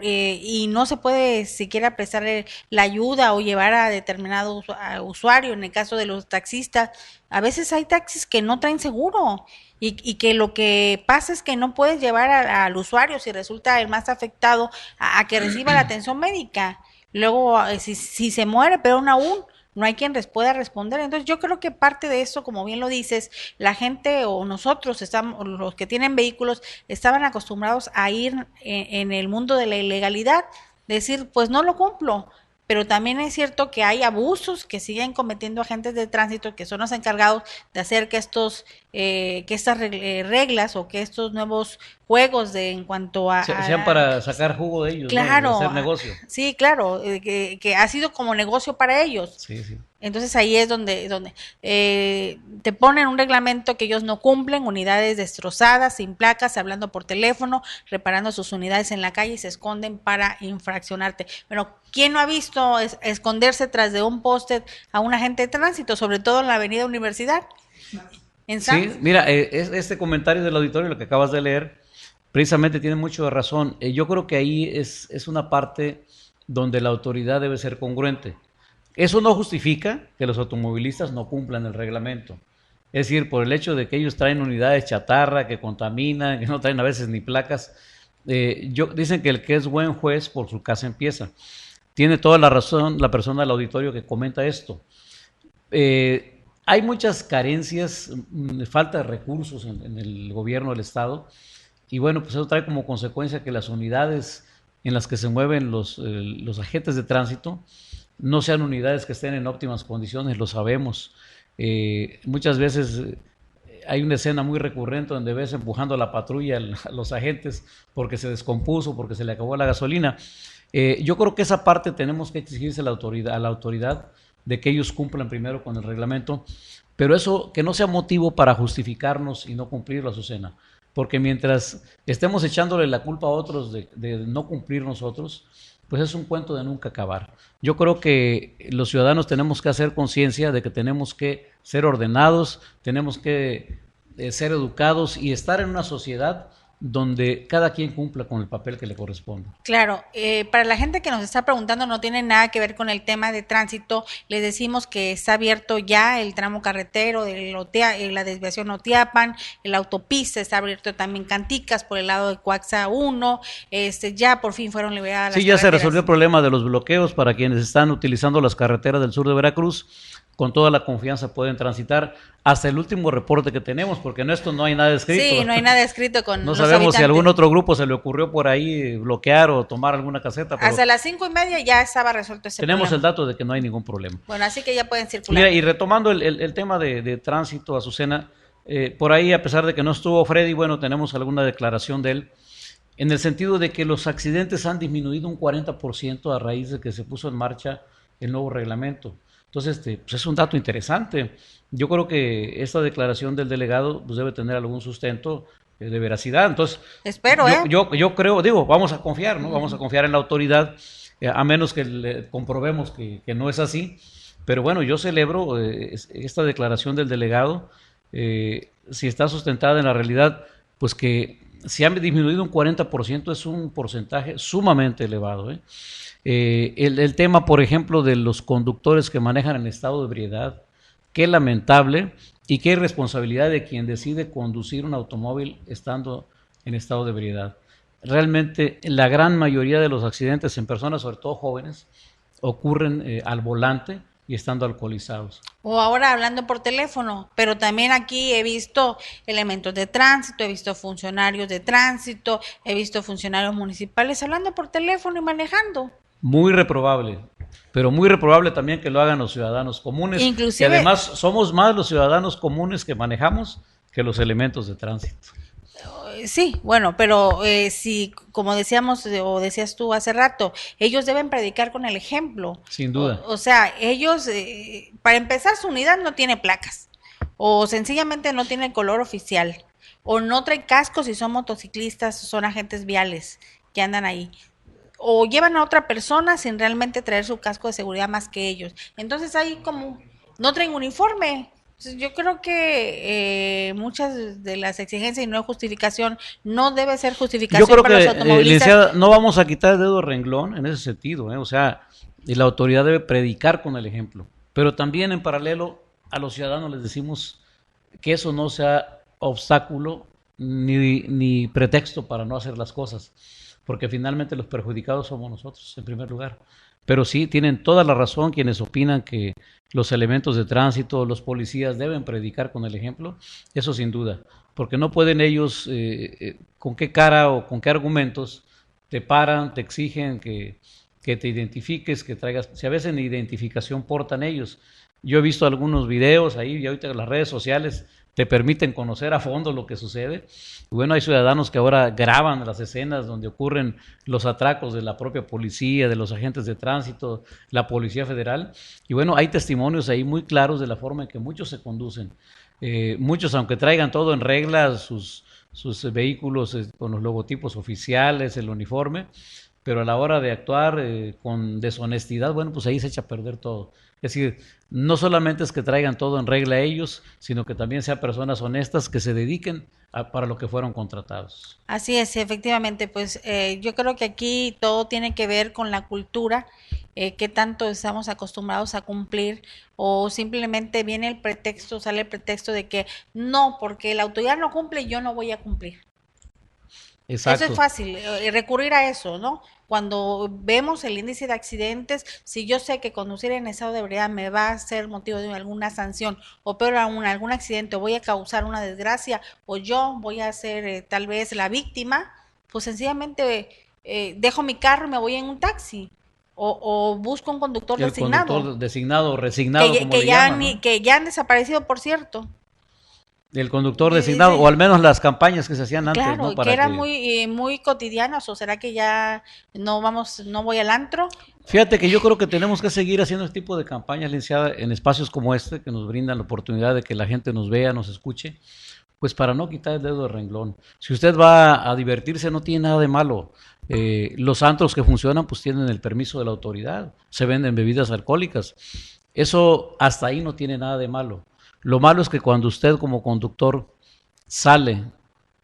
y no se puede siquiera prestar la ayuda o llevar a determinado usuario. En el caso de los taxistas, a veces hay taxis que no traen seguro y que lo que pasa es que no puedes llevar al usuario si resulta el más afectado a que reciba la atención médica. Luego, si se muere, pero aún no hay quien pueda responder. Entonces yo creo que parte de eso, como bien lo dices, la gente o nosotros, los que tienen vehículos, estaban acostumbrados a ir en el mundo de la ilegalidad, decir, pues no lo cumplo. Pero también es cierto que hay abusos que siguen cometiendo agentes de tránsito, que son los encargados de hacer que estas reglas o que estos nuevos juegos en cuanto sean para sacar jugo de ellos, claro, ¿no? De hacer negocio. Sí, claro, que ha sido como negocio para ellos. Sí, sí. Entonces ahí es donde te ponen un reglamento que ellos no cumplen, unidades destrozadas, sin placas, hablando por teléfono, reparando sus unidades en la calle y se esconden para infraccionarte. Bueno, ¿quién no ha visto esconderse tras de un poste a un agente de tránsito, sobre todo en la avenida Universidad? Sí, mira, este comentario del auditorio, lo que acabas de leer, precisamente tiene mucho de razón. Yo creo que ahí es una parte donde la autoridad debe ser congruente. Eso no justifica que los automovilistas no cumplan el reglamento. Es decir, por el hecho de que ellos traen unidades chatarra, que contaminan, que no traen a veces ni placas. Dicen que el que es buen juez por su casa empieza. Tiene toda la razón la persona del auditorio que comenta esto. Hay muchas carencias, falta de recursos en el gobierno del Estado. Y bueno, pues eso trae como consecuencia que las unidades en las que se mueven los agentes de tránsito no sean unidades que estén en óptimas condiciones, lo sabemos. Muchas veces hay una escena muy recurrente donde ves empujando a la patrulla a los agentes porque se descompuso, porque se le acabó la gasolina. Yo creo que esa parte tenemos que exigirse a la autoridad de que ellos cumplan primero con el reglamento, pero eso que no sea motivo para justificarnos y no cumplirlo, Azucena, porque mientras estemos echándole la culpa a otros de no cumplir nosotros, pues es un cuento de nunca acabar. Yo creo que los ciudadanos tenemos que hacer conciencia de que tenemos que ser ordenados, tenemos que ser educados y estar en una sociedad donde cada quien cumpla con el papel que le corresponde. Claro, para la gente que nos está preguntando, no tiene nada que ver con el tema de tránsito. Les decimos que está abierto ya el tramo carretero de la desviación Otiapan, la autopista está abierto también Canticas por el lado de Coaxa 1, ya por fin fueron liberadas las ya carreteras. se resolvió el problema de los bloqueos para quienes están utilizando las carreteras del sur de Veracruz. Con toda la confianza pueden transitar hasta el último reporte que tenemos, porque en esto no hay nada escrito. Sí, no hay nada escrito con no los sabemos habitantes. Si a algún otro grupo se le ocurrió por ahí bloquear o tomar alguna caseta. Pero hasta las 5:30 ya estaba resuelto ese tenemos problema. el dato de que no hay ningún problema. Bueno, así que ya pueden circular. Mira, y retomando el tema de tránsito, Azucena, por ahí, a pesar de que no estuvo Freddy, bueno, tenemos alguna declaración de él, en el sentido de que los accidentes han disminuido un 40% a raíz de que se puso en marcha el nuevo reglamento. Entonces, pues es un dato interesante. Yo creo que esta declaración del delegado pues debe tener algún sustento de veracidad. Entonces, espero, yo creo, vamos a confiar, ¿no? Vamos a confiar en la autoridad, a menos que comprobemos que no es así. Pero bueno, yo celebro esta declaración del delegado, si está sustentada en la realidad, pues que si ha disminuido un 40% es un porcentaje sumamente elevado, el tema, por ejemplo, de los conductos que manejan en estado de ebriedad, qué lamentable y qué irresponsabilidad de quien decide conducir un automóvil estando en estado de ebriedad. Realmente la gran mayoría de los accidentes en personas, sobre todo jóvenes, ocurren al volante y estando alcoholizados. O ahora hablando por teléfono, pero también aquí he visto elementos de tránsito, he visto funcionarios de tránsito, he visto funcionarios municipales hablando por teléfono y manejando. Muy reprobable, pero muy reprobable también que lo hagan los ciudadanos comunes. Inclusive, y además somos más los ciudadanos comunes que manejamos que los elementos de tránsito. Sí, bueno, pero si, como decíamos o decías tú hace rato, ellos deben predicar con el ejemplo. Sin duda. O sea, ellos, para empezar, su unidad no tiene placas, o sencillamente no tiene color oficial, o no trae cascos si son motociclistas, son agentes viales que andan ahí, o llevan a otra persona sin realmente traer su casco de seguridad más que ellos. Entonces ahí como no traen uniforme. Yo creo que muchas de las exigencias y no justificación no debe ser justificación para los automovilistas. Licenciada, no vamos a quitar el dedo de renglón en ese sentido, o sea, y la autoridad debe predicar con el ejemplo, pero también en paralelo a los ciudadanos les decimos que eso no sea obstáculo ni pretexto para no hacer las cosas, porque finalmente los perjudicados somos nosotros en primer lugar. Pero sí, tienen toda la razón quienes opinan que los elementos de tránsito, los policías deben predicar con el ejemplo, eso sin duda, porque no pueden ellos, con qué cara o con qué argumentos te paran, te exigen que te identifiques, que traigas, si a veces ni identificación portan ellos. Yo he visto algunos videos ahí y ahorita las redes sociales te permiten conocer a fondo lo que sucede. Y bueno, hay ciudadanos que ahora graban las escenas donde ocurren los atracos de la propia policía, de los agentes de tránsito, la Policía Federal. Y bueno, hay testimonios ahí muy claros de la forma en que muchos se conducen. Muchos, aunque traigan todo en regla, sus vehículos con los logotipos oficiales, el uniforme, pero a la hora de actuar con deshonestidad, bueno, pues ahí se echa a perder todo. Es decir, no solamente es que traigan todo en regla ellos, sino que también sean personas honestas que se dediquen para lo que fueron contratados. Así es, efectivamente, pues yo creo que aquí todo tiene que ver con la cultura, qué tanto estamos acostumbrados a cumplir, o simplemente viene el pretexto, sale el pretexto de que no, porque la autoridad no cumple, yo no voy a cumplir. Exacto. Eso es fácil, recurrir a eso, ¿no? Cuando vemos el índice de accidentes, si yo sé que conducir en estado de ebriedad me va a ser motivo de alguna sanción, o peor aún, algún accidente, o voy a causar una desgracia, o yo voy a ser tal vez la víctima, pues sencillamente dejo mi carro y me voy en un taxi, o busca un conductor El designado. conductor designado o resignado, como Que le ya, llaman, ¿no? que ya han desaparecido, por cierto. El conductor Sí, designado, sí. o al menos las campañas que se hacían antes, Claro, ¿no? que eran muy cotidianas, o será que ya no voy al antro. Fíjate que yo creo que tenemos que seguir haciendo este tipo de campañas, licenciada, en espacios como este, que nos brindan la oportunidad de que la gente nos vea, nos escuche, pues para no quitar el dedo del renglón. Si usted va a divertirse, no tiene nada de malo. Los antros que funcionan, pues tienen el permiso de la autoridad, se venden bebidas alcohólicas. Eso hasta ahí no tiene nada de malo. Lo malo es que cuando usted como conductor sale,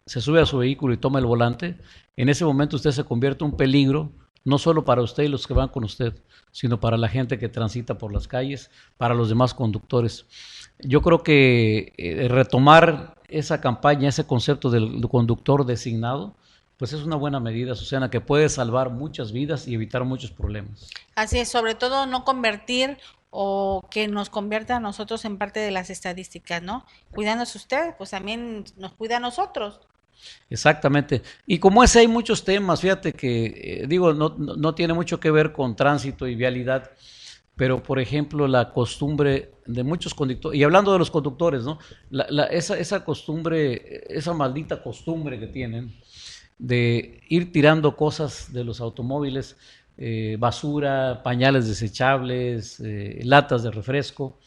se sube a su vehículo y toma el volante, en ese momento usted se convierte en un peligro, no solo para usted y los que van con usted, sino para la gente que transita por las calles, para los demás conductores. Yo creo que retomar esa campaña, ese concepto del conductor designado, pues es una buena medida, Susana, que puede salvar muchas vidas y evitar muchos problemas. Así es, sobre todo no convertir o que nos convierta a nosotros en parte de las estadísticas, ¿no? Cuidándose usted, pues también nos cuida a nosotros. Exactamente. Y como ese hay muchos temas, fíjate que, no tiene mucho que ver con tránsito y vialidad, pero por ejemplo la costumbre de muchos conductores, y hablando de los conductores, ¿no? Esa costumbre, esa maldita costumbre que tienen de ir tirando cosas de los automóviles, basura, pañales desechables, latas de refresco,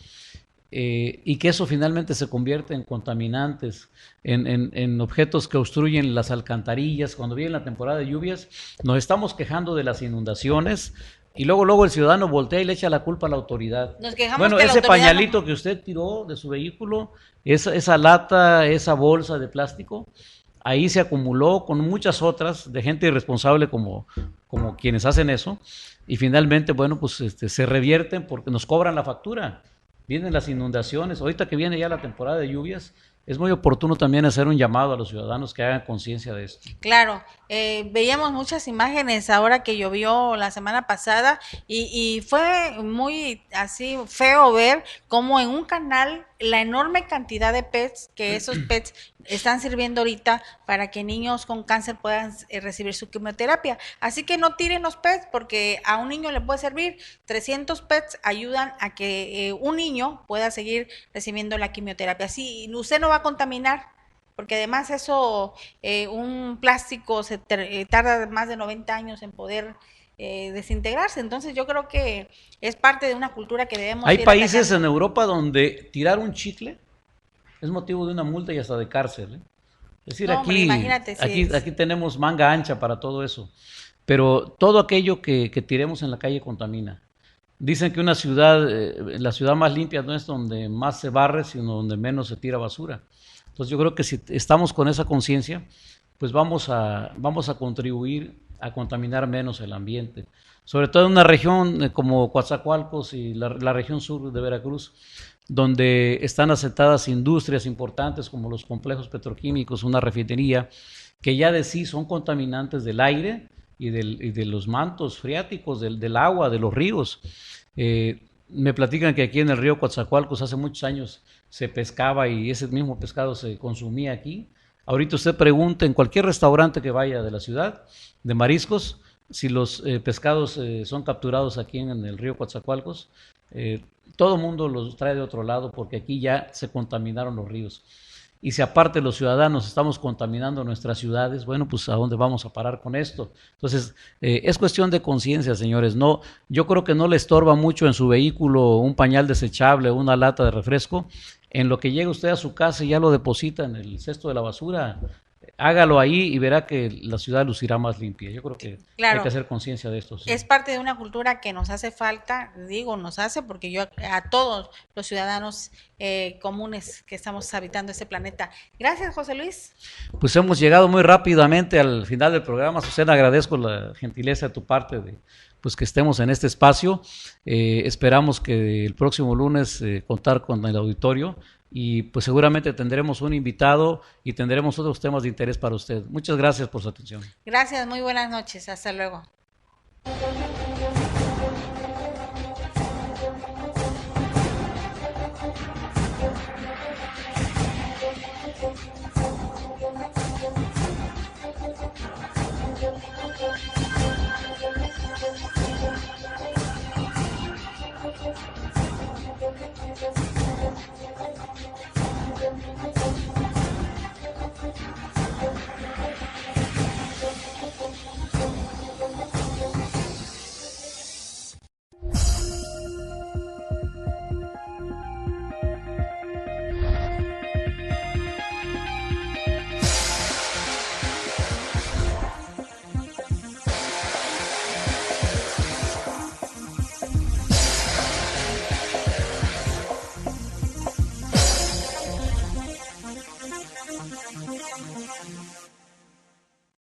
y que eso finalmente se convierte en contaminantes, en objetos que obstruyen las alcantarillas. Cuando viene la temporada de lluvias, nos estamos quejando de las inundaciones y luego el ciudadano voltea y le echa la culpa a la autoridad. Nos quejamos Bueno, que la ese autoridad pañalito que usted tiró de su vehículo, esa lata, esa bolsa de plástico, ahí se acumuló con muchas otras de gente irresponsable como quienes hacen eso, y finalmente, bueno, pues se revierten porque nos cobran la factura. Vienen las inundaciones, ahorita que viene ya la temporada de lluvias, es muy oportuno también hacer un llamado a los ciudadanos que hagan conciencia de esto. Claro, veíamos muchas imágenes ahora que llovió la semana pasada y fue muy así feo ver cómo en un canal la enorme cantidad de PETs, que esos PETs están sirviendo ahorita para que niños con cáncer puedan recibir su quimioterapia. Así que no tiren los PETs porque a un niño le puede servir. 300 PETs ayudan a que un niño pueda seguir recibiendo la quimioterapia. Así usted no va a contaminar, porque además eso, un plástico tarda más de 90 años en poder desintegrarse. Entonces yo creo que es parte de una cultura que debemos Hay ir países atacando. en Europa donde tirar un chicle es motivo de una multa y hasta de cárcel, ¿eh? Es decir, No, hombre, imagínate, sí. aquí tenemos manga ancha para todo eso, pero todo aquello que tiremos en la calle contamina. Dicen que una ciudad, la ciudad más limpia no es donde más se barre, sino donde menos se tira basura. Entonces yo creo que si estamos con esa conciencia, pues vamos a contribuir a contaminar menos el ambiente. Sobre todo en una región como Coatzacoalcos y la región sur de Veracruz, donde están asentadas industrias importantes como los complejos petroquímicos, una refinería, que ya de sí son contaminantes del aire y de los mantos freáticos, del agua, de los ríos. Me platican que aquí en el río Coatzacoalcos hace muchos años se pescaba y ese mismo pescado se consumía aquí. Ahorita usted pregunta en cualquier restaurante que vaya de la ciudad, de mariscos, si los pescados son capturados aquí en el río Coatzacoalcos, todo el mundo los trae de otro lado porque aquí ya se contaminaron los ríos. Y si aparte los ciudadanos estamos contaminando nuestras ciudades, bueno, pues ¿a dónde vamos a parar con esto? Entonces, es cuestión de conciencia, señores. No, yo creo que no le estorba mucho en su vehículo un pañal desechable, una lata de refresco. En lo que llega usted a su casa y ya lo deposita en el cesto de la basura, hágalo ahí y verá que la ciudad lucirá más limpia. Yo creo que Claro. hay que hacer conciencia de esto. Sí. Es parte de una cultura que nos hace falta, nos hace porque yo a todos los ciudadanos comunes que estamos habitando este planeta. Gracias, José Luis. Pues hemos llegado muy rápidamente al final del programa. Susana, agradezco la gentileza de tu parte de pues que estemos en este espacio. Esperamos que el próximo lunes contar con el auditorio y pues seguramente tendremos un invitado y tendremos otros temas de interés para usted. Muchas gracias por su atención. Gracias, muy buenas noches. Hasta luego.